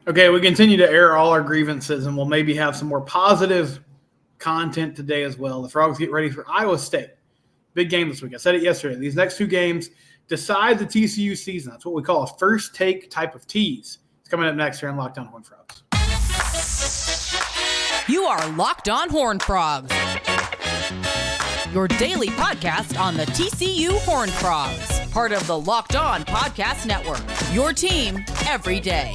Okay, we continue to air all our grievances, and we'll maybe have some more positive content today as well. The Frogs get ready for Iowa State. Big game this week. I said it yesterday. These next two games decide the TCU season. That's what we call a first take type of tease. It's coming up next here on Locked On Horned Frogs. You are Locked On Horned Frogs, your daily podcast on the TCU Horned Frogs, part of the Locked On Podcast Network, your team every day.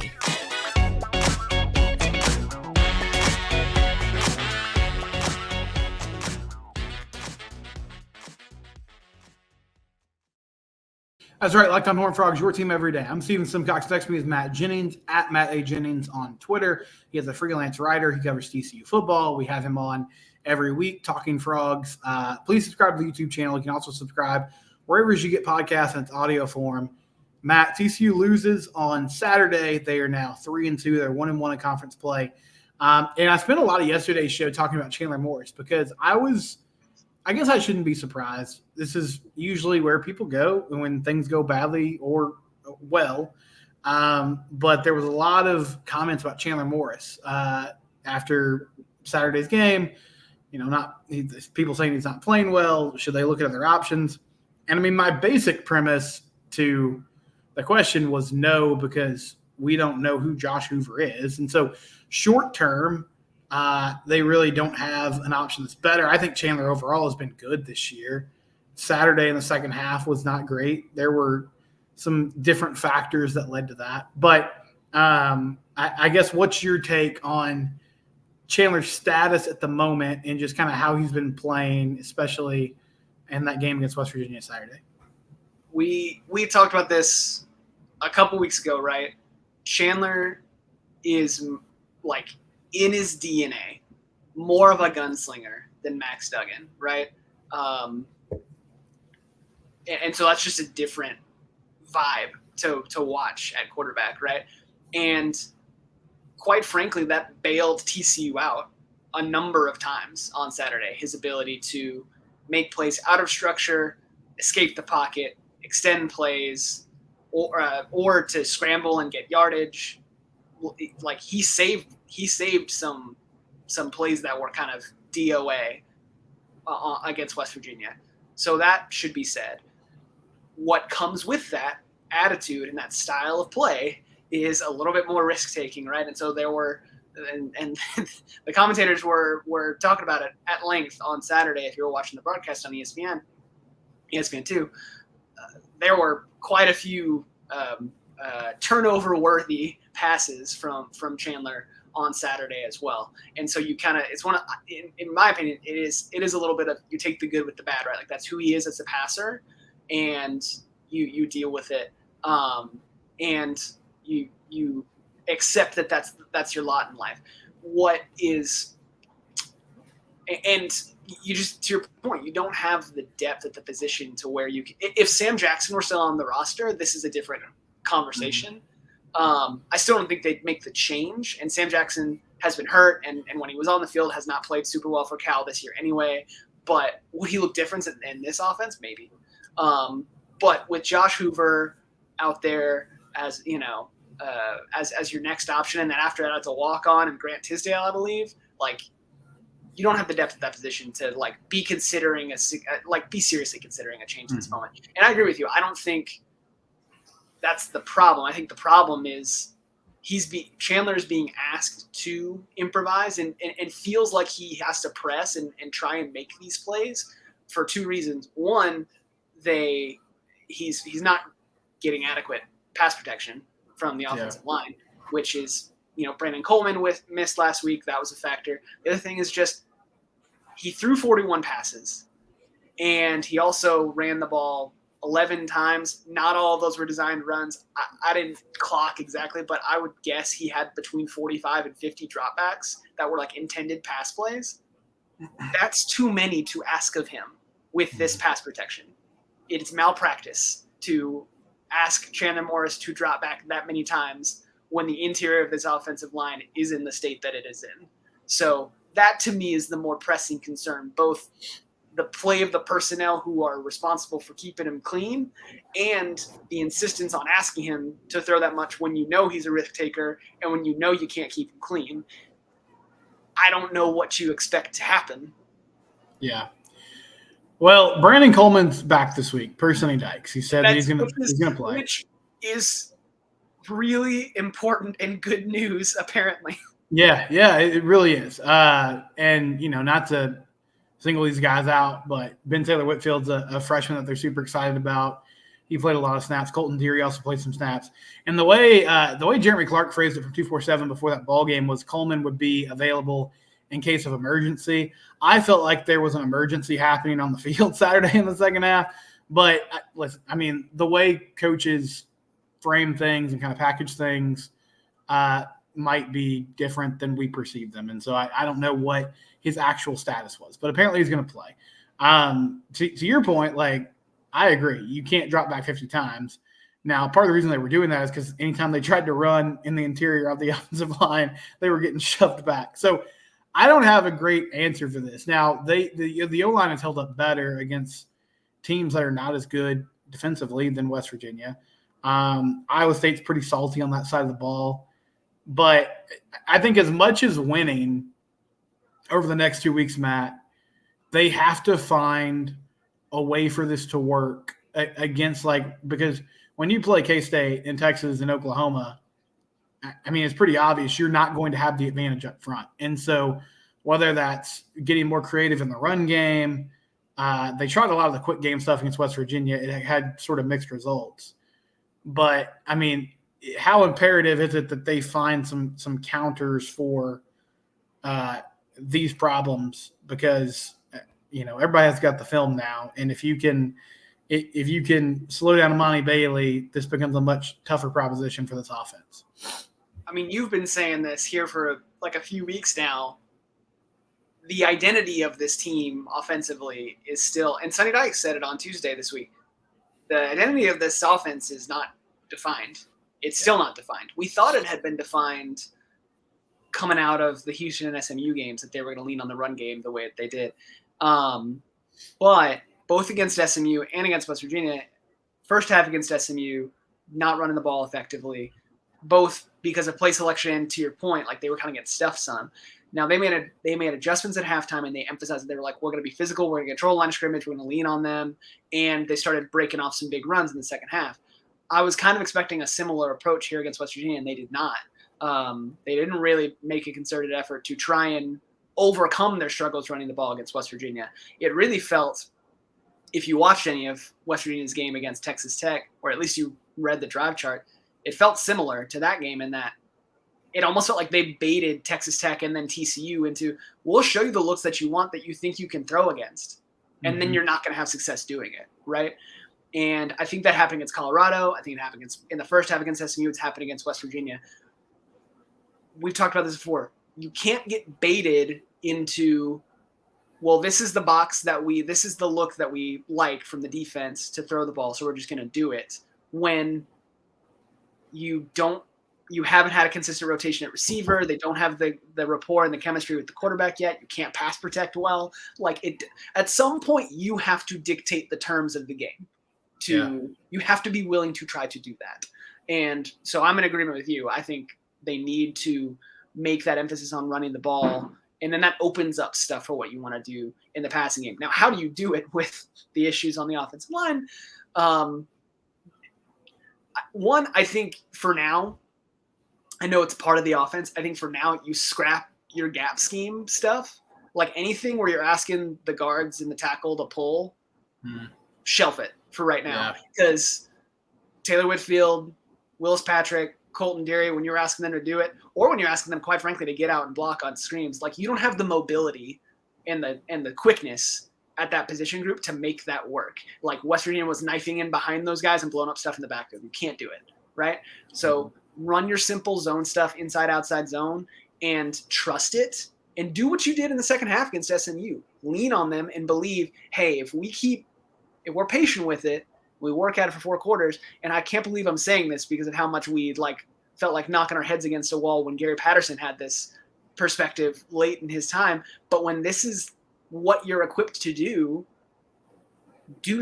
That's right, Locked On Horned Frogs, your team every day. I'm Steven Simcox. Next to me is Matt Jennings, at Matt A. Jennings on Twitter. He is a freelance writer. He covers TCU football. We have him on every week talking Frogs. Please subscribe to the YouTube channel. You can also subscribe wherever you get podcasts in its audio form. Matt, TCU loses on Saturday. They are now 3-2. They're 1-1 in conference play. And I spent a lot of yesterday's show talking about Chandler Morris because I guess I shouldn't be surprised. This is usually where people go when things go badly or well. But there was a lot of comments about Chandler Morris after Saturday's game. People saying he's not playing well. Should they look at other options? And, I mean, my basic premise to the question was no, because we don't know who Josh Hoover is. And so short term, they really don't have an option that's better. I think Chandler overall has been good this year. Saturday in the second half was not great. There were some different factors that led to that. But I guess what's your take on Chandler's status at the moment and just kind of how he's been playing, especially in that game against West Virginia Saturday? We talked about this a couple weeks ago, right? Chandler is like – in his DNA, more of a gunslinger than Max Duggan, right? And so that's just a different vibe to watch at quarterback, right? And quite frankly, that bailed TCU out a number of times on Saturday. His ability to make plays out of structure, escape the pocket, extend plays, or to scramble and get yardage. Like he saved some plays that were kind of DOA against West Virginia. So that should be said. What comes with that attitude and that style of play is a little bit more risk-taking, right? And so there were and the commentators were talking about it at length on Saturday. If you were watching the broadcast on ESPN2, there were quite a few turnover-worthy passes from Chandler on Saturday as well. And so you kind of, it's one of, in my opinion, it is a little bit of, you take the good with the bad, right? Like that's who he is as a passer, and you deal with it. And you accept that that's your lot in life. And you just, to your point, you don't have the depth at the position to where you can, if Sam Jackson were still on the roster, this is a different conversation. I still don't think they'd make the change, and Sam Jackson has been hurt, and when he was on the field has not played super well for Cal this year anyway. But would he look different in this offense? Maybe. But with Josh Hoover out there as as your next option, and then after that it's a walk-on and Grant Tisdale, I believe, like you don't have the depth at that position to be seriously considering a change in this moment. And I agree with you. I don't think that's the problem. I think the problem is Chandler's being asked to improvise and feels like he has to press and try and make these plays for two reasons. One, he's not getting adequate pass protection from the offensive line, which is, Brandon Coleman missed last week. That was a factor. The other thing is just he threw 41 passes, and he also ran the ball 11 times. Not all of those were designed runs. I didn't clock exactly, but I would guess he had between 45 and 50 dropbacks that were intended pass plays. That's too many to ask of him with this pass protection. It's malpractice to ask Chandler Morris to drop back that many times when the interior of this offensive line is in the state that it is in. So that to me is the more pressing concern, both the play of the personnel who are responsible for keeping him clean, and the insistence on asking him to throw that much when you know he's a risk taker and when you know you can't keep him clean. I don't know what you expect to happen. Yeah. Well, Brandon Coleman's back this week per Sonny Dykes. He said that he's going to play. Which is really important and good news, apparently. Yeah, it really is. And, not to single these guys out, but Ben Taylor Whitfield's a freshman that they're super excited about. He played a lot of snaps. Colton Deary also played some snaps. And the way Jeremy Clark phrased it from 247 before that ball game was Coleman would be available in case of emergency. I felt like there was an emergency happening on the field Saturday in the second half. But listen, the way coaches frame things and kind of package things might be different than we perceive them. And so I don't know what his actual status was, but apparently he's going to play. To your point, I agree. You can't drop back 50 times. Now, part of the reason they were doing that is because anytime they tried to run in the interior of the offensive line, they were getting shoved back. So I don't have a great answer for this. Now, the O-line has held up better against teams that are not as good defensively than West Virginia. Iowa State's pretty salty on that side of the ball. But I think as much as winning over the next 2 weeks, Matt, they have to find a way for this to work against because when you play K-State in Texas and Oklahoma, it's pretty obvious you're not going to have the advantage up front. And so whether that's getting more creative in the run game, they tried a lot of the quick game stuff against West Virginia. It had sort of mixed results. But, how imperative is it that they find some counters for these problems? Because everybody has got the film now, and if you can slow down Amani Bailey, this becomes a much tougher proposition for this offense. You've been saying this here for a few weeks now. The identity of this team offensively is still, and Sonny Dykes said it on Tuesday this week, the identity of this offense is not defined. It's still not defined. We thought it had been defined coming out of the Houston and SMU games, that they were going to lean on the run game the way that they did. But both against SMU and against West Virginia, first half against SMU, not running the ball effectively, both because of play selection, to your point, they were kind of getting stuffed some. Now they made adjustments at halftime, and they emphasized that they were we're going to be physical, we're going to control line of scrimmage, we're going to lean on them, and they started breaking off some big runs in the second half. I was kind of expecting a similar approach here against West Virginia, and they did not. They didn't really make a concerted effort to try and overcome their struggles running the ball against West Virginia. It really felt, if you watched any of West Virginia's game against Texas Tech, or at least you read the drive chart, it felt similar to that game in that it almost felt like they baited Texas Tech and then TCU into, we'll show you the looks that you want that you think you can throw against, and then you're not going to have success doing it, right? And I think that happened against Colorado. I think it happened in the first half against SMU. It's happened against West Virginia. We've talked about this before. You can't get baited into, well, this is the this is the look that we like from the defense to throw the ball, so we're just going to do it, when you haven't had a consistent rotation at receiver. They don't have the rapport and the chemistry with the quarterback yet. You can't pass protect well. At some point, you have to dictate the terms of the game. You have to be willing to try to do that. And so I'm in agreement with you. I think they need to make that emphasis on running the ball, and then that opens up stuff for what you want to do in the passing game. Now, how do you do it with the issues on the offensive line? One, I think for now, I know it's part of the offense. I think for now, you scrap your gap scheme stuff. Anything where you're asking the guards and the tackle to pull, shelf it for right now. Because Taylor Whitfield, Willis Patrick, Colton Deary, when you're asking them to do it, or when you're asking them, quite frankly, to get out and block on screens, you don't have the mobility and the quickness at that position group to make that work. West Virginia was knifing in behind those guys and blowing up stuff in the backfield. You can't do it, right? So run your simple zone stuff, inside, outside zone, and trust it, and do what you did in the second half against SMU. Lean on them and believe, hey, if we're patient with it, we work at it for 4 quarters. And I can't believe I'm saying this because of how much we felt like knocking our heads against a wall when Gary Patterson had this perspective late in his time. But when this is what you're equipped to do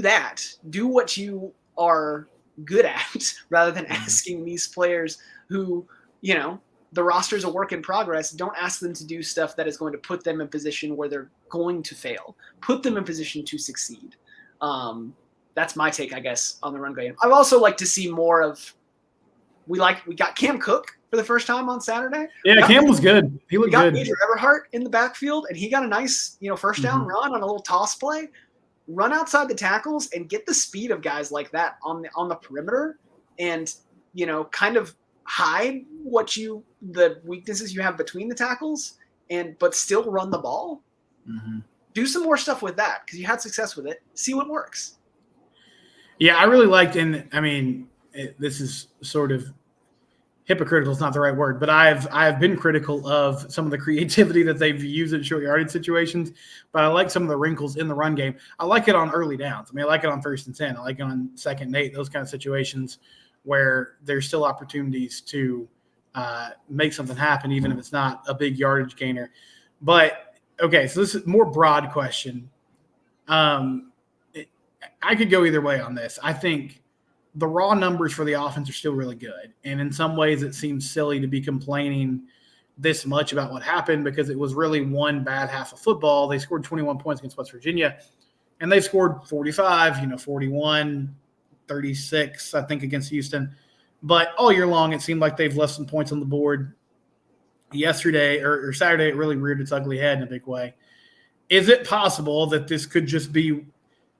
that. Do what you are good at rather than asking these players who, the roster's a work in progress. Don't ask them to do stuff that is going to put them in position where they're going to fail. Put them in position to succeed. That's my take, I guess, on the run game. I'd also like to see more of. We got Cam Cook for the first time on Saturday. Yeah, Cam was good. He looked good. We got Major Everhart in the backfield, and he got a nice, first down run on a little toss play. Run outside the tackles and get the speed of guys like that on the perimeter, and kind of hide the weaknesses you have between the tackles, but still run the ball. Mm-hmm. Do some more stuff with that because you had success with it. See what works. Yeah, I really liked, this is sort of hypocritical is not the right word, but I've been critical of some of the creativity that they've used in short yardage situations, but I like some of the wrinkles in the run game. I like it on early downs. I like it on 1st and 10. I like it on 2nd and 8, those kind of situations where there's still opportunities to make something happen, even if it's not a big yardage gainer. But, okay, so this is a more broad question. I could go either way on this. I think the raw numbers for the offense are still really good. And in some ways it seems silly to be complaining this much about what happened because it was really one bad half of football. They scored 21 points against West Virginia, and they scored 45, 41, 36, I think, against Houston. But all year long, it seemed like they've left some points on the board. Yesterday or Saturday, it really reared its ugly head in a big way. Is it possible that this could just be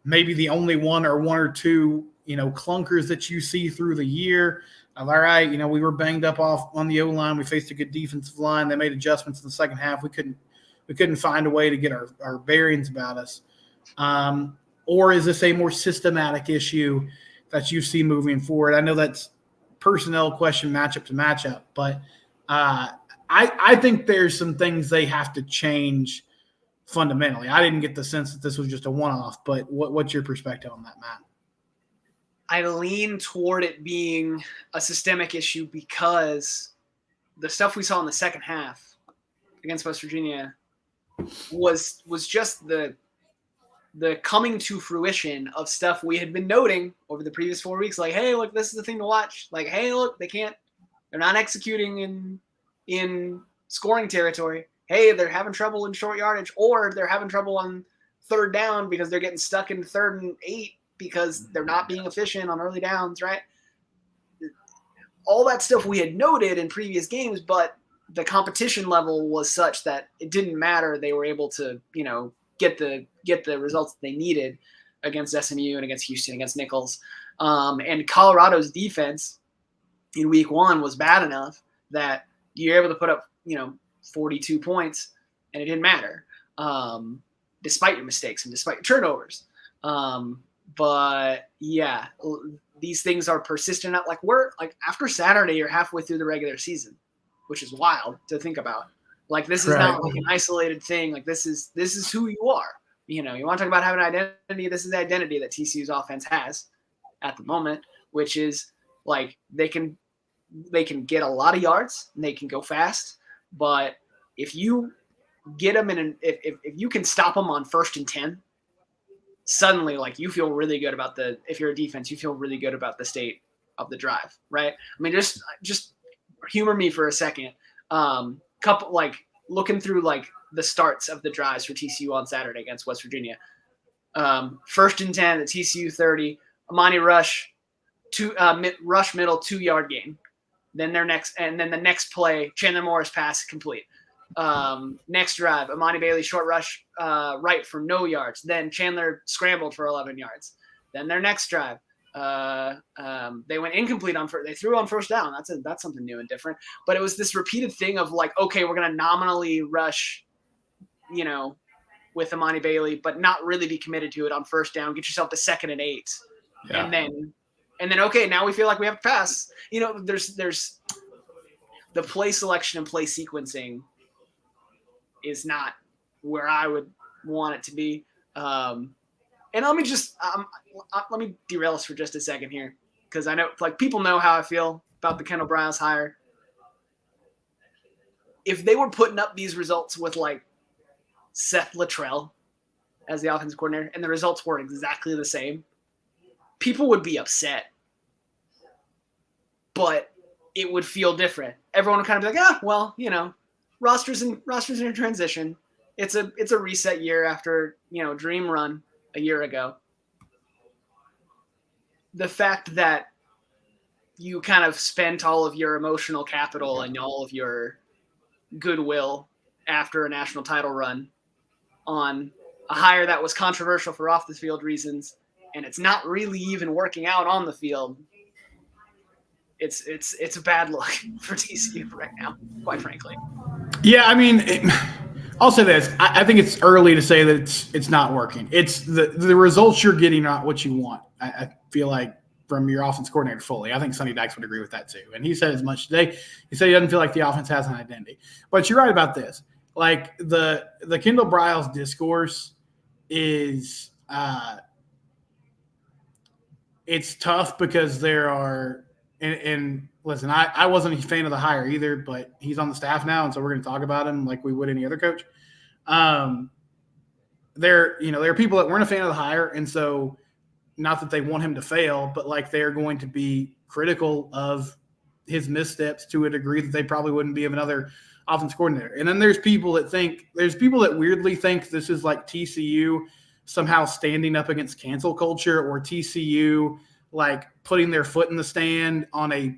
maybe the only one or two clunkers that you see through the year? All right, we were banged up off on the O-line. We faced a good defensive line. They made adjustments in the second half. We couldn't find a way to get our bearings about us. Or is this a more systematic issue that you see moving forward? I know that's personnel question matchup to matchup, but I think there's some things they have to change fundamentally. I didn't get the sense that this was just a one-off, but what's your perspective on that, Matt? I lean toward it being a systemic issue because the stuff we saw in the second half against West Virginia was just the coming to fruition of stuff we had been noting over the previous 4 weeks. Like, hey, look, this is the thing to watch. Like, hey, look, they're not executing in scoring territory. Hey, they're having trouble in short yardage, or they're having trouble on 3rd down because they're getting stuck in 3rd and 8 because they're not being efficient on early downs, right? All that stuff we had noted in previous games, but the competition level was such that it didn't matter. They were able to, get the results that they needed against SMU and against Houston, against Nichols. And Colorado's defense in week 1 was bad enough that you're able to put up, 42 points, and it didn't matter, despite your mistakes and despite your turnovers. But yeah, these things are persistent. After Saturday, you're halfway through the regular season, which is wild to think about. Like, this is not like an isolated thing. Like, this is who you are. You want to talk about having an identity. This is the identity that TCU's offense has at the moment, which is like they can get a lot of yards and they can go fast. But if you get them if you can stop them on 1st and 10, suddenly, like, you feel really good about if you're a defense, you feel really good about the state of the drive, right? I mean, just humor me for a second. Looking through the starts of the drives for TCU on Saturday against West Virginia. 1st and 10 at TCU 30, Amani rush rush middle 2-yard gain. Then the next play, Chandler Morris pass complete. Next drive, Amani Bailey short rush right for no yards. Then Chandler scrambled for 11 yards. Then their next drive, they went incomplete they threw on 1st down. That's something new and different. But it was this repeated thing of okay, we're gonna nominally rush, with Amani Bailey, but not really be committed to it on 1st down. Get yourself to 2nd and 8, yeah. And then okay, now we feel like we have to pass. There's the play selection and play sequencing is not where I would want it to be. And let me derail us for just a second here, because I know people know how I feel about the Kendall Briles hire. If they were putting up these results with Seth Luttrell as the offensive coordinator and the results were exactly the same, people would be upset. But it would feel different. Everyone would kind of be like, rosters in transition. It's a reset year after, dream run a year ago. The fact that you kind of spent all of your emotional capital and all of your goodwill after a national title run on a hire that was controversial for off the field reasons, and it's not really even working out on the field. It's a bad look for TCU right now, quite frankly. Yeah, I mean, I'll say this. I think it's early to say that it's not working. It's the results you're getting are not what you want. I feel like from your offense coordinator fully. I think Sonny Dykes would agree with that too. And he said as much today. He said he doesn't feel like the offense has an identity. But you're right about this. Like the Kendall Briles discourse is it's tough because there are and listen, I wasn't a fan of the hire either, but he's on the staff now, and so we're going to talk about him like we would any other coach. There are people that weren't a fan of the hire, and so not that they want him to fail, but like they're going to be critical of his missteps to a degree that they probably wouldn't be of another offense coordinator. And then there's people that weirdly think this is like TCU somehow standing up against cancel culture or TCU like putting their foot in the stand on a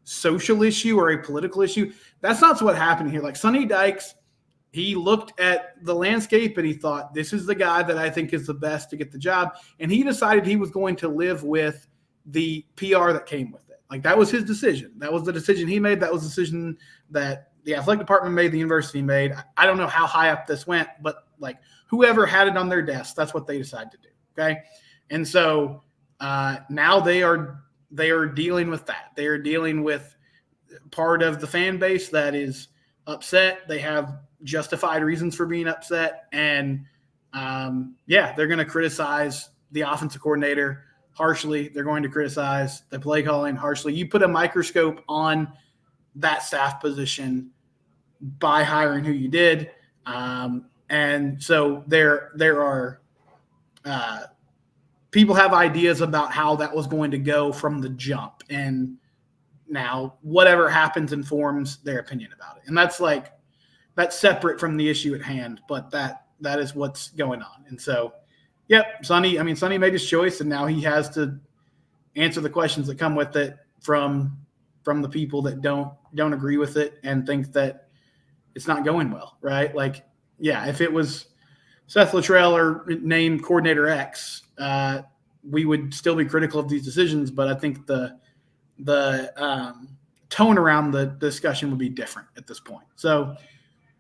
social issue or a political issue. That's not what happened here. Like Sonny Dykes, he looked at the landscape and he thought, this is the guy that I think is the best to get the job. And he decided he was going to live with the PR that came with it. Like that was his decision. That was the decision he made. That was the decision that the athletic department made, the university made. I don't know how high up this went, but like whoever had it on their desk, that's what they decided to do. Okay. And so now they are dealing with that. They are dealing with part of the fan base that is upset. They have justified reasons for being upset. And they're going to criticize the offensive coordinator harshly. They're going to criticize the play calling harshly. You put a microscope on that staff position by hiring who you did. And so there are people have ideas about how that was going to go from the jump. And now whatever happens informs their opinion about it. And that's separate from the issue at hand, but that is what's going on. And so, Sonny made his choice, and now he has to answer the questions that come with it from the people that don't agree with it and think that it's not going well, right? Like, if it was Seth Luttrell or named Coordinator X, we would still be critical of these decisions, but I think the tone around the discussion would be different at this point. So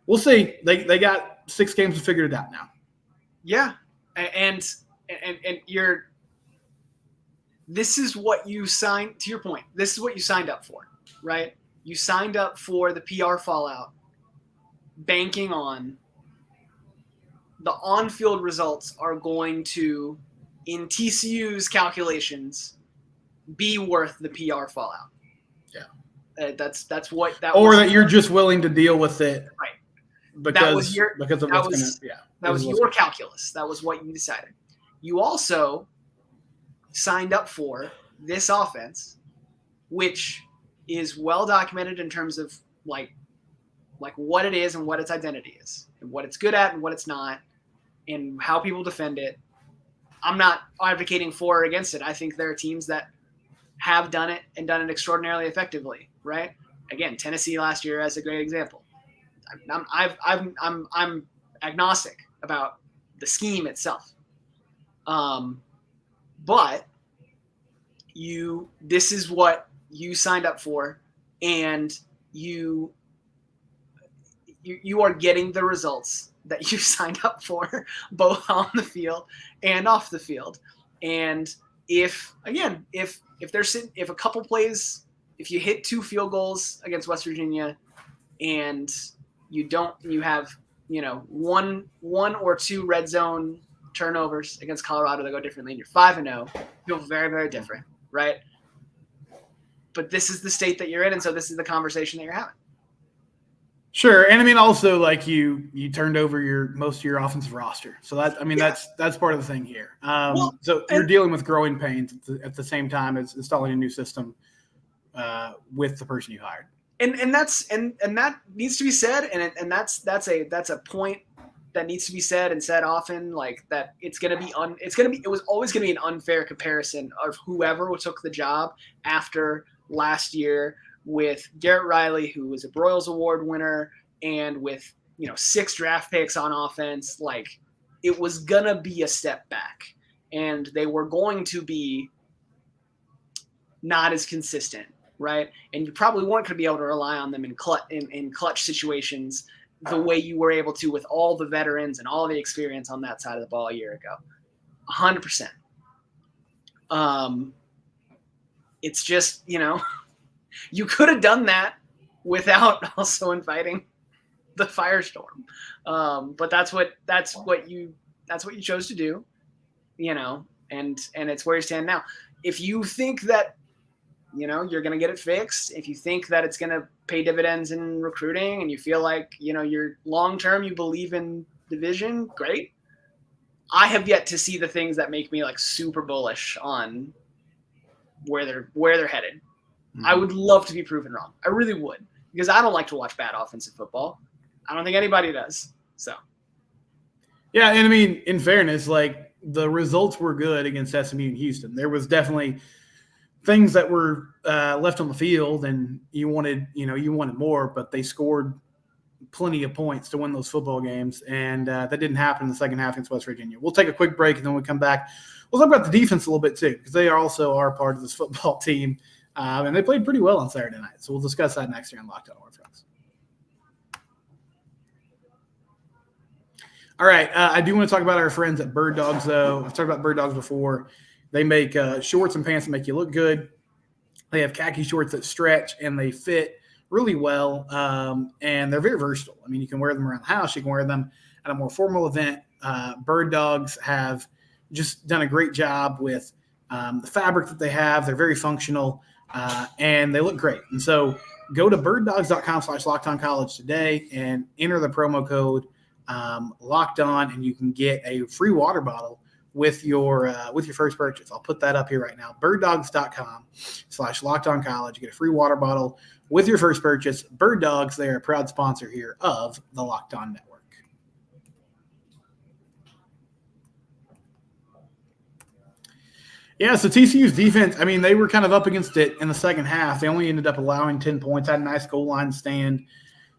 we'll see. They got 6 games to figure it out now. Yeah, and this is what you signed. To your point, this is what you signed up for, right? You signed up for the PR fallout, banking on the on-field results are going to, in TCU's calculations, be worth the PR fallout. Yeah, that's what that. Or was that you're just willing to deal with it, right? Because of what's going to. That was your calculus. That was what you decided. You also signed up for this offense, which is well documented in terms of like what it is and what its identity is, and what it's good at and what it's not, and how people defend it. I'm not advocating for or against it. I think there are teams that have done it and done it extraordinarily effectively, right? Again, Tennessee last year as a great example. I'm agnostic about the scheme itself. But this is what you signed up for, and you are getting the results that you signed up for, both on the field and off the field. And if a couple plays, if you hit 2 field goals against West Virginia and you have one or 2 red zone turnovers against Colorado that go differently, and you're 5-0, you feel very, very different, right? But this is the state that you're in, and so this is the conversation that you're having. Sure, and I mean also like you turned over most of your offensive roster, so that's part of the thing here. So you're dealing with growing pains at the same time as installing a new system with the person you hired. And that needs to be said, and that's a point that needs to be said and said often, like that it was always gonna be an unfair comparison of whoever took the job after last year with Garrett Riley, who was a Broyles Award winner, and with 6 draft picks on offense. Like, it was gonna be a step back, and they were going to be not as consistent, right? And you probably weren't going to be able to rely on them in clutch situations the way you were able to with all the veterans and all the experience on that side of the ball a year ago. 100%. It's just, you could have done that without also inviting the firestorm. But that's what you chose to do, and it's where you stand now. If you think that you're going to get it fixed, if you think that it's going to pay dividends in recruiting, and you feel like, you're long-term, you believe in the vision, great. I have yet to see the things that make me like super bullish on where they're headed. Mm-hmm. I would love to be proven wrong. I really would, because I don't like to watch bad offensive football. I don't think anybody does. So. Yeah. And I mean, in fairness, like the results were good against SMU and Houston. There was definitely things that were left on the field, and you wanted more, but they scored plenty of points to win those football games, and that didn't happen in the second half against West Virginia. We'll take a quick break, and then when we come back, we'll talk about the defense a little bit too, because they also are part of this football team, and they played pretty well on Saturday night. So we'll discuss that next year on Locked On Horned Frogs. All right, I do want to talk about our friends at Bird Dogs, though. I've talked about Bird Dogs before. They make shorts and pants that make you look good. They have khaki shorts that stretch, and they fit really well, and they're very versatile. I mean, you can wear them around the house. You can wear them at a more formal event. Bird Dogs have just done a great job with the fabric that they have. They're very functional, and they look great. And so go to birddogs.com/lockedoncollege today and enter the promo code Locked On, and you can get a free water bottle with your first purchase. I'll put that up here right now. birddogs.com/lockedoncollege. You get a free water bottle with your first purchase. Bird Dogs, they are a proud sponsor here of the Locked On Network. Yeah, so TCU's defense, I mean, they were kind of up against it in the second half. They only ended up allowing 10 points, had a nice goal line stand.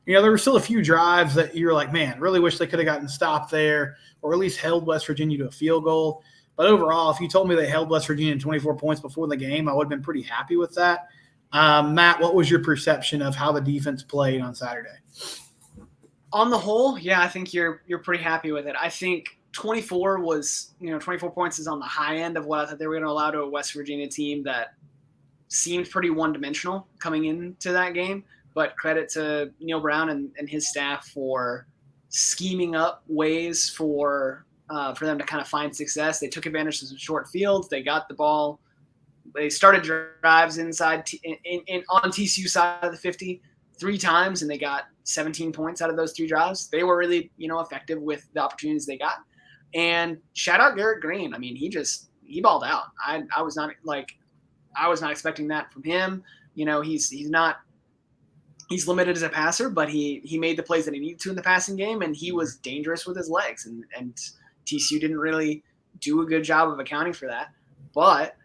There were still a few drives that you're like, man, really wish they could have gotten stopped there, or at least held West Virginia to a field goal. But overall, if you told me they held West Virginia to 24 points before the game, I would have been pretty happy with that. Matt, what was your perception of how the defense played on Saturday? On the whole, yeah, I think you're pretty happy with it. I think 24 points is on the high end of what I thought they were going to allow to a West Virginia team that seemed pretty one-dimensional coming into that game. But credit to Neil Brown and his staff for scheming up ways for them to kind of find success. They took advantage of some short fields. They got the ball. They started drives inside on TCU side of the 50 3 times, and they got 17 points out of those 3 drives. They were really effective with the opportunities they got. And shout out Garrett Green. I mean, he balled out. I was not expecting that from him. He's limited as a passer, but he made the plays that he needed to in the passing game, and he was dangerous with his legs. And TCU didn't really do a good job of accounting for that. But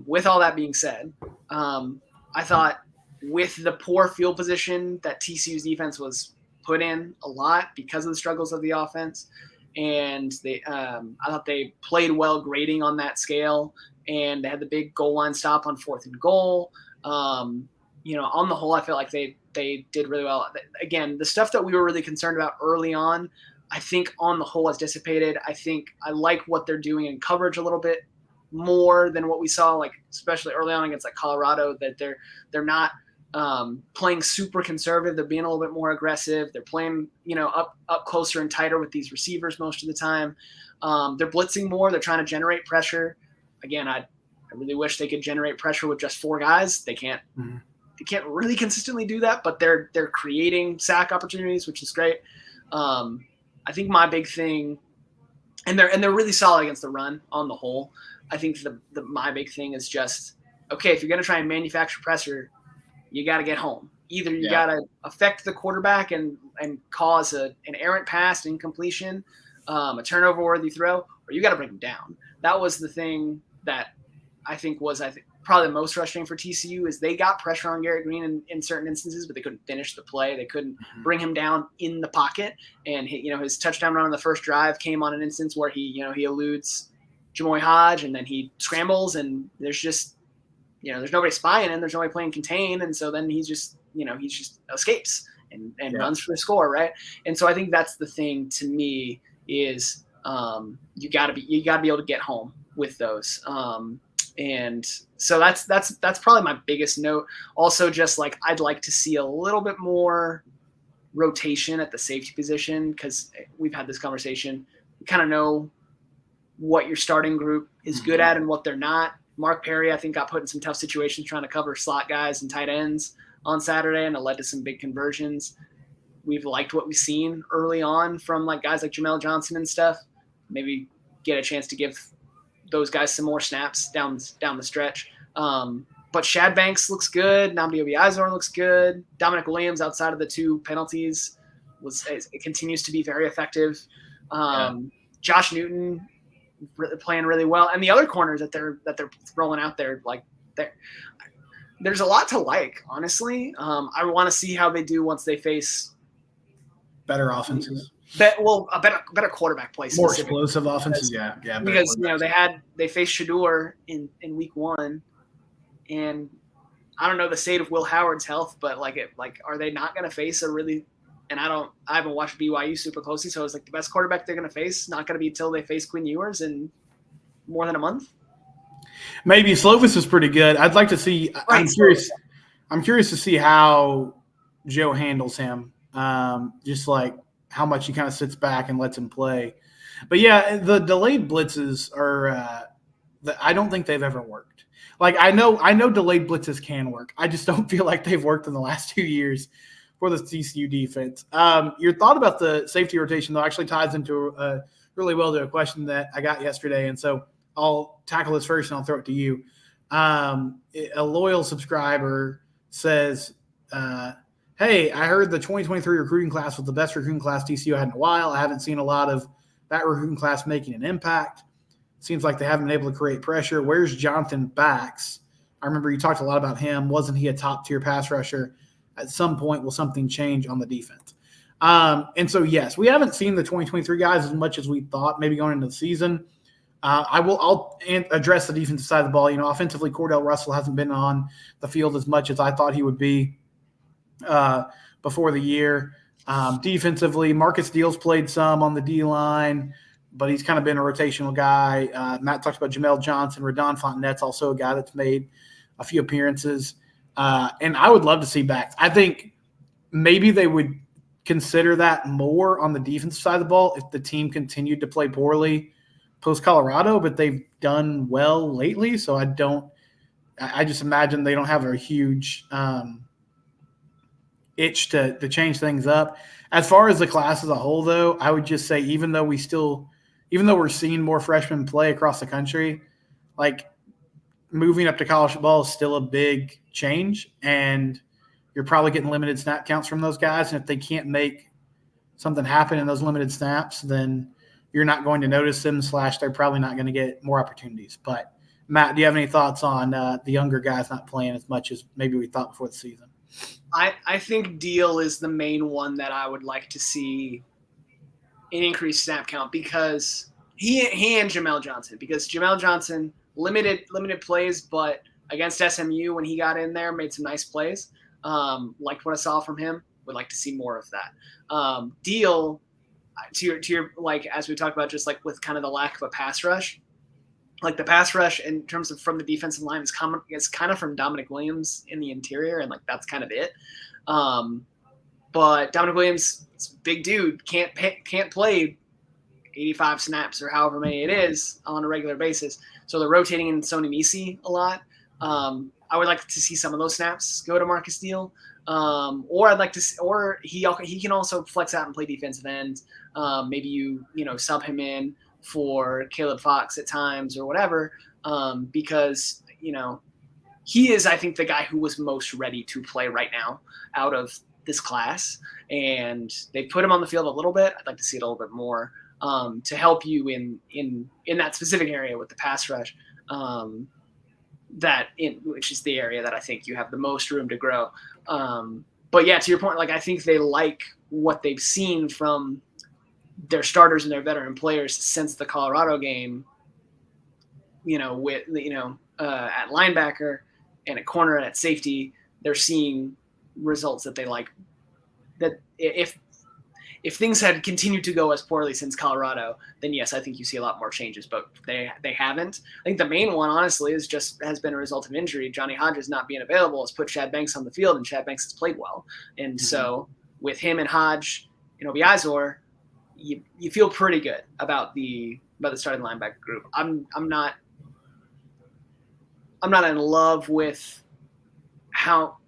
with all that being said, I thought with the poor field position that TCU's defense was put in a lot because of the struggles of the offense, and I thought they played well grading on that scale, and they had the big goal line stop on 4th and goal. On the whole, I felt like they did really well. Again, the stuff that we were really concerned about early on, I think on the whole has dissipated. I think I like what they're doing in coverage a little bit more than what we saw, like especially early on against like Colorado, that they're not playing super conservative. They're being a little bit more aggressive. They're playing, up closer and tighter with these receivers most of the time. They're blitzing more. They're trying to generate pressure. Again, I really wish they could generate pressure with just 4 guys. They can't. Mm-hmm. really consistently do that, but they're creating sack opportunities, which is great. I think my big thing, and they're really solid against the run on the whole. I think my big thing is just, okay, if you're going to try and manufacture pressure, you got to get home. Either you got to affect the quarterback and cause an errant pass, incompletion, a turnover-worthy throw, or you got to bring him down. That was the thing that I think probably the most frustrating for TCU is they got pressure on Garrett Green in certain instances, but they couldn't finish the play. They couldn't bring him down in the pocket. And his touchdown run on the first drive came on an instance where he eludes Jamoy Hodge, and then he scrambles, and there's just there's nobody spying him, there's nobody playing contain, and so then he just escapes and runs for the score, right? And so I think that's the thing to me is you got to be able to get home with those. And so that's probably my biggest note. Also, just like I'd like to see a little bit more rotation at the safety position, because we've had this conversation. You kind of know what your starting group is good at and what they're not. Mark Perry, I think, got put in some tough situations trying to cover slot guys and tight ends on Saturday, and it led to some big conversions. We've liked what we've seen early on from like guys like Jamel Johnson and stuff. Maybe get a chance to give those guys some more snaps down the stretch. But Shad Banks looks good. Nnamdi Obiazor looks good. Dominic Williams, outside of the 2 penalties, it continues to be very effective. Josh Newton playing really well, and the other corners that they're rolling out there, there's a lot to like, honestly. I want to see how they do once they face better offenses. A better quarterback play, more explosive offenses. Yeah. Because they faced Shador in week 1, and I don't know the state of Will Howard's health, but are they not going to face a really? And I haven't watched BYU super closely, so it's like the best quarterback they're going to face not going to be until they face Quinn Ewers in more than a month. Maybe Slovis is pretty good. I'd like to see. Right, I'm curious to see how Joe handles him. Just like how much he kind of sits back and lets him play. But yeah, the delayed blitzes are. I don't think they've ever worked. Like I know delayed blitzes can work. I just don't feel like they've worked in the last 2 years for the TCU defense. Your thought about the safety rotation, though, actually ties into really well to a question that I got yesterday. And so I'll tackle this first and I'll throw it to you. A loyal subscriber says, hey, I heard the 2023 recruiting class was the best recruiting class TCU had in a while. I haven't seen a lot of that recruiting class making an impact. Seems like they haven't been able to create pressure. Where's Jonathan Bax? I remember you talked a lot about him. Wasn't he a top-tier pass rusher? At some point, will something change on the defense? And so, yes, we haven't seen the 2023 guys as much as we thought maybe going into the season. I'll address the defensive side of the ball. Offensively, Cordell Russell hasn't been on the field as much as I thought he would be before the year. Defensively, Marcus Deals played some on the D-line, but he's kind of been a rotational guy. Matt talked about Jamel Johnson. Radon Fontenette's also a guy that's made a few appearances. And I would love to see Bax. I think maybe they would consider that more on the defensive side of the ball if the team continued to play poorly post-Colorado, but they've done well lately. So I just imagine they don't have a huge itch to change things up. As far as the class as a whole, though, I would just say even though we're seeing more freshmen play across the country, like moving up to college football is still a big change, and you're probably getting limited snap counts from those guys. And if they can't make something happen in those limited snaps, then you're not going to notice them / they're probably not going to get more opportunities. But Matt, do you have any thoughts on the younger guys not playing as much as maybe we thought before the season? I think Deal is the main one that I would like to see an increased snap count, because he and Jamel Johnson, because Jamel Johnson limited plays, but against SMU when he got in there, made some nice plays. Liked what I saw from him. Would like to see more of that. Deal, to your like as we talked about, just like with kind of the lack of a pass rush, like the pass rush in terms of from the defensive line is kind of from Dominic Williams in the interior, and like that's kind of it. But Dominic Williams, big dude, can't play 85 snaps or however many it is on a regular basis. So they're rotating in Sony Misi a lot. I would like to see some of those snaps go to Marcus Steele. Or I'd like to, or he can also flex out and play defensive end. Maybe you sub him in for Caleb Fox at times or whatever, because he is, I think, the guy who was most ready to play right now out of this class, and they put him on the field a little bit. I'd like to see it a little bit more to help you in that specific area with the pass rush. Which is the area that I think you have the most room to grow. But yeah, to your point, like I think they like what they've seen from their starters and their veteran players since the Colorado game. At linebacker and at corner and at safety, they're seeing results that they like. That if things had continued to go as poorly since Colorado, then yes, I think you see a lot more changes, but they haven't. I think the main one, honestly, has been a result of injury. Johnny Hodges not being available has put Chad Banks on the field, and Chad Banks has played well. And so with him and Hodge and Obi Izor, you feel pretty good about the starting linebacker group. I'm not in love with how.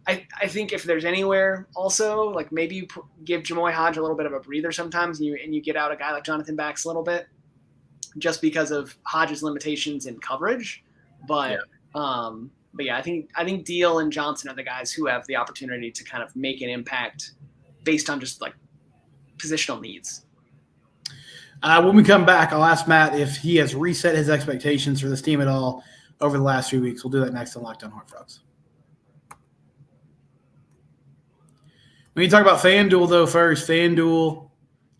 I think if there's anywhere also, like maybe you give Jamoy Hodge a little bit of a breather sometimes, and you get out a guy like Jonathan Bax a little bit, just because of Hodge's limitations in coverage. But yeah, I think Deal and Johnson are the guys who have the opportunity to kind of make an impact based on just like positional needs. When we come back, I'll ask Matt if he has reset his expectations for this team at all over the last few weeks. We'll do that next on Locked On Horned Frogs. When you talk about FanDuel, though, first, FanDuel,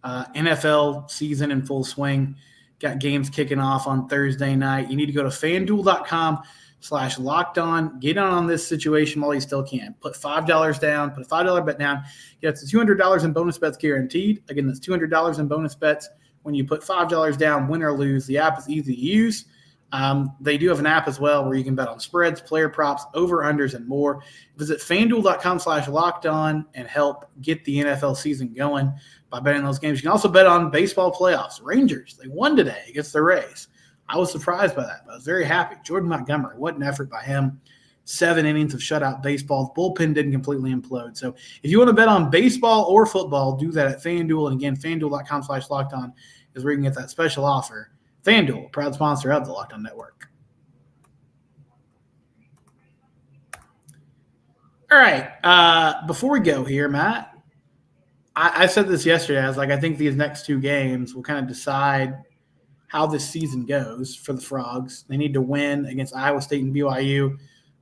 NFL season in full swing. Got games kicking off on Thursday night. You need to go to FanDuel.com/lockedon. Get on this situation while you still can. Put $5 down. Put a $5 bet down. Get up to $200 in bonus bets guaranteed. Again, that's $200 in bonus bets when you put $5 down, win or lose. The app is easy to use. They do have an app as well where you can bet on spreads, player props, over-unders, and more. Visit FanDuel.com/lockedon and help get the NFL season going by betting those games. You can also bet on baseball playoffs. Rangers, they won today against the Rays. I was surprised by that, but I was very happy. Jordan Montgomery, what an effort by him. 7 innings of shutout baseball. The bullpen didn't completely implode. So if you want to bet on baseball or football, do that at FanDuel. And again, FanDuel.com/lockedon is where you can get that special offer. FanDuel, proud sponsor of the Locked On Network. All right. Before we go here, Matt, I said this yesterday. I was like, I think these next 2 games will kind of decide how this season goes for the Frogs. They need to win against Iowa State and BYU,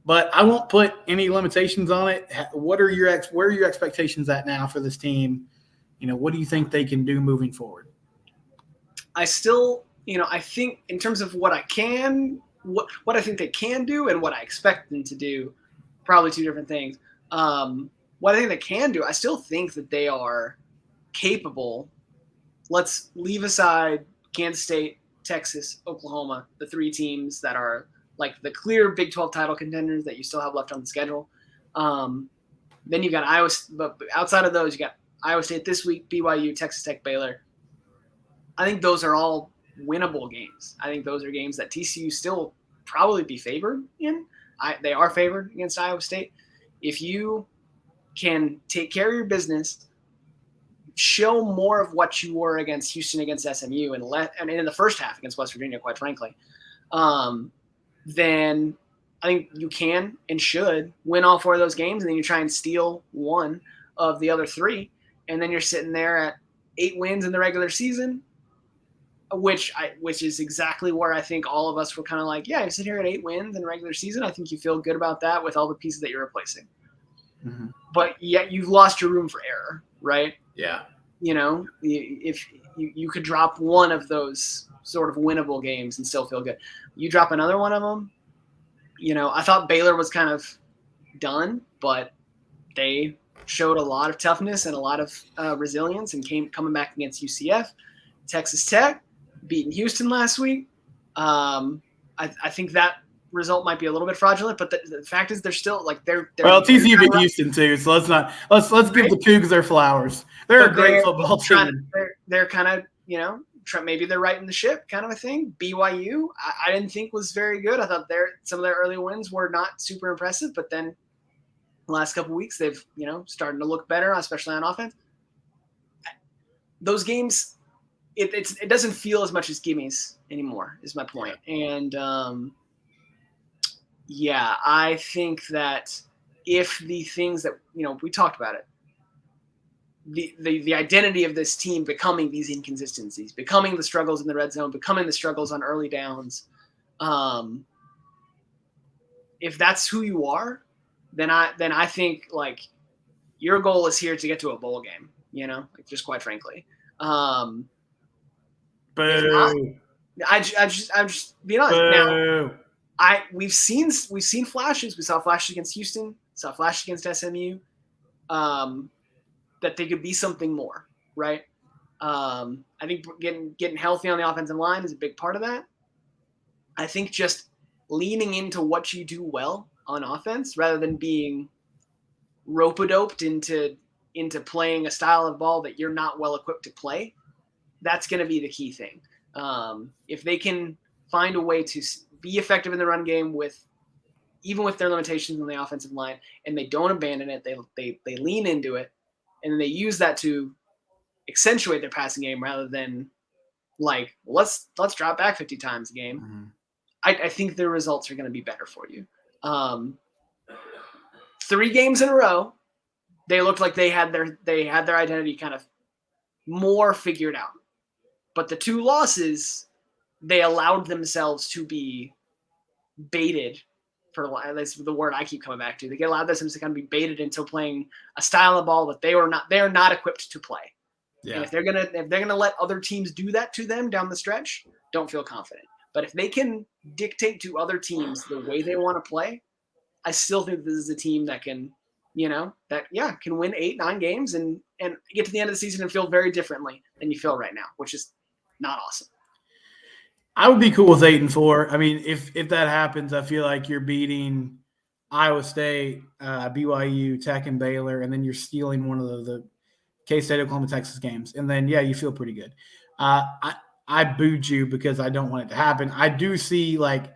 but I won't put any limitations on it. Where are your expectations at now for this team? What do you think they can do moving forward? I still, I think in terms of what I think they can do and what I expect them to do, probably 2 different things. What I think they can do, I still think that they are capable. Let's leave aside Kansas State, Texas, Oklahoma, the 3 teams that are like the clear Big 12 title contenders that you still have left on the schedule. Then you got Iowa, but outside of those, you got Iowa State this week, BYU, Texas Tech, Baylor. I think those are all winnable games. I think those are games that TCU still probably be favored in. They are favored against Iowa State. If you can take care of your business, show more of what you were against Houston, against SMU, and in the first half against West Virginia, quite frankly, then I think you can and should win all 4 of those games, and then you try and steal 1 of the other 3, and then you're sitting there at 8 wins in the regular season, which is exactly where I think all of us were kind of like, yeah, you sit here at 8 wins in the regular season. I think you feel good about that with all the pieces that you're replacing. Mm-hmm. But yet you've lost your room for error, right? Yeah. If you could drop 1 of those sort of winnable games and still feel good. You drop another one of them, I thought Baylor was kind of done, but they showed a lot of toughness and a lot of resilience and coming back against UCF. Texas Tech beating Houston last week. I think that result might be a little bit fraudulent, but the fact is they're still like they're TCU beat Houston too, so let's give the Cougs their flowers. They're a great football team. They're kind of maybe they're right in the ship kind of a thing. BYU, I didn't think was very good. I thought some of their early wins were not super impressive, but then the last couple of weeks they've, starting to look better, especially on offense. Those games, it doesn't feel as much as gimmies anymore, is my point. And I think that if the things that, we talked about it, the identity of this team becoming these inconsistencies, becoming the struggles in the red zone, becoming the struggles on early downs. If that's who you are, then I think like your goal is here to get to a bowl game, just quite frankly. If not, I'm just being honest. Boo. Now, we've seen flashes. We saw flashes against Houston, saw flashes against SMU. That they could be something more, right? I think getting healthy on the offensive line is a big part of that. I think just leaning into what you do well on offense rather than being rope-a-doped into playing a style of ball that you're not well equipped to play, that's going to be the key thing. If they can find a way to be effective in the run game even with their limitations on the offensive line, and they don't abandon it, they lean into it, and then they use that to accentuate their passing game rather than like, let's drop back 50 times a game. Mm-hmm. I think the results are going to be better for you. 3 games in a row, they looked like they had their identity kind of more figured out. But the 2 losses, they allowed themselves to be baited. That's the word I keep coming back to. They allowed themselves to kind of be baited into playing a style of ball that they are not equipped to play. Yeah. And if they're gonna let other teams do that to them down the stretch, don't feel confident. But if they can dictate to other teams the way they want to play, I still think this is a team that can, can win 8-9 games and get to the end of the season and feel very differently than you feel right now, which is not awesome. I would be cool with 8-4. I mean, if that happens, I feel like you're beating Iowa State, BYU, Tech, and Baylor, and then you're stealing one of the K-State, Oklahoma, Texas games, and then you feel pretty good. I booed you because I don't want it to happen. I do see 6-6,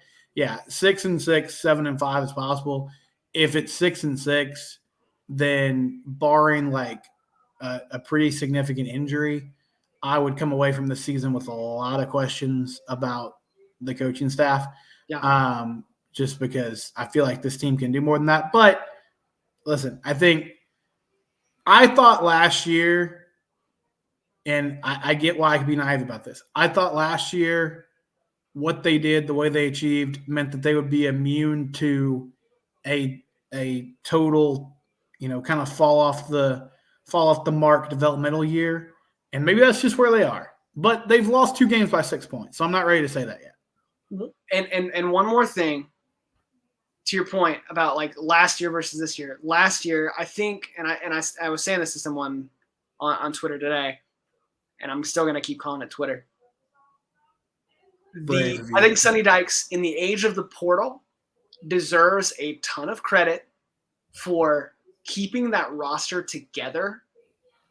7-5 is possible. If it's 6-6, then barring a pretty significant injury, I would come away from the season with a lot of questions about the coaching staff. Yeah. Just because I feel like this team can do more than that. But listen, I thought last year, and I get why I could be naive about this. I thought last year what they did, the way they achieved, meant that they would be immune to a total, kind of fall off the mark developmental year. And maybe that's just where they are. But they've lost 2 games by 6 points, so I'm not ready to say that yet. And one more thing to your point about last year versus this year. Last year, I think, and I was saying this to someone on Twitter today, and I'm still going to keep calling it Twitter. I think Sonny Dykes, in the age of the portal, deserves a ton of credit for keeping that roster together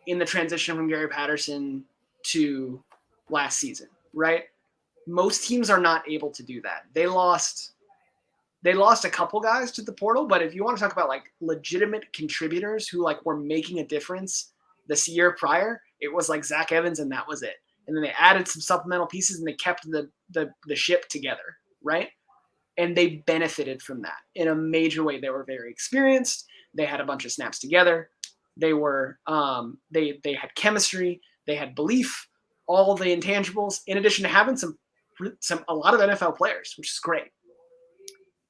in the transition from Gary Patterson to last season, right? Most teams are not able to do that. They lost a couple guys to the portal, but if you want to talk about legitimate contributors who were making a difference this year prior, it was Zach Evans and that was it. And then they added some supplemental pieces and they kept the ship together, right? And they benefited from that in a major way. They were very experienced. They had a bunch of snaps together. They were they had chemistry, they had belief, all the intangibles, in addition to having a lot of NFL players, which is great.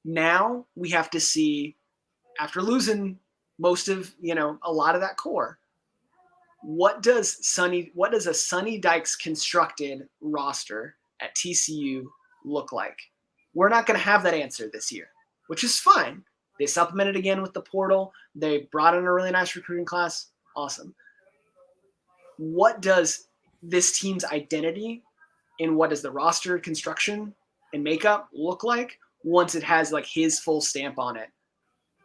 Now we have to see, after losing most of a lot of that core, what does a Sonny Dykes constructed roster at TCU look like? We're not going to have that answer this year, which is fine. They supplemented again with the portal. They brought in a really nice recruiting class. Awesome. What does this team's identity and what does the roster construction and makeup look like once it has his full stamp on it,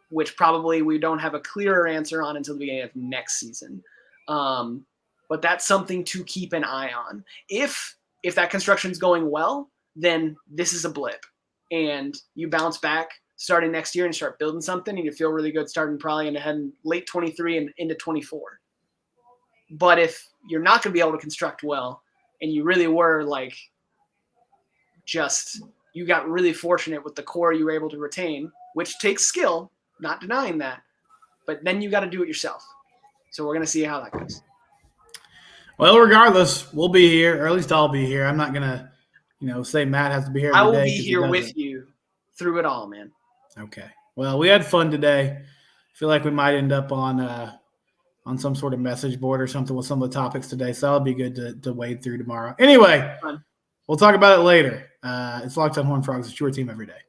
which probably we don't have a clearer answer on until the beginning of next season. But that's something to keep an eye on. If if that construction's going well, then this is a blip. And you bounce back starting next year and start building something, and you feel really good starting probably in late 23 and into 24. But if you're not going to be able to construct well, and you really were like you got really fortunate with the core you were able to retain, which takes skill, not denying that, but then you got to do it yourself. So we're going to see how that goes. Well, regardless, we'll be here, or at least I'll be here. I'm not going to, say Matt has to be here every I will day be here with you through it all, man. Okay. Well, we had fun today. I feel like we might end up on some sort of message board or something with some of the topics today, so that'll be good to wade through tomorrow. Anyway, we'll talk about it later. It's Locked On Horned Frogs. It's your team every day.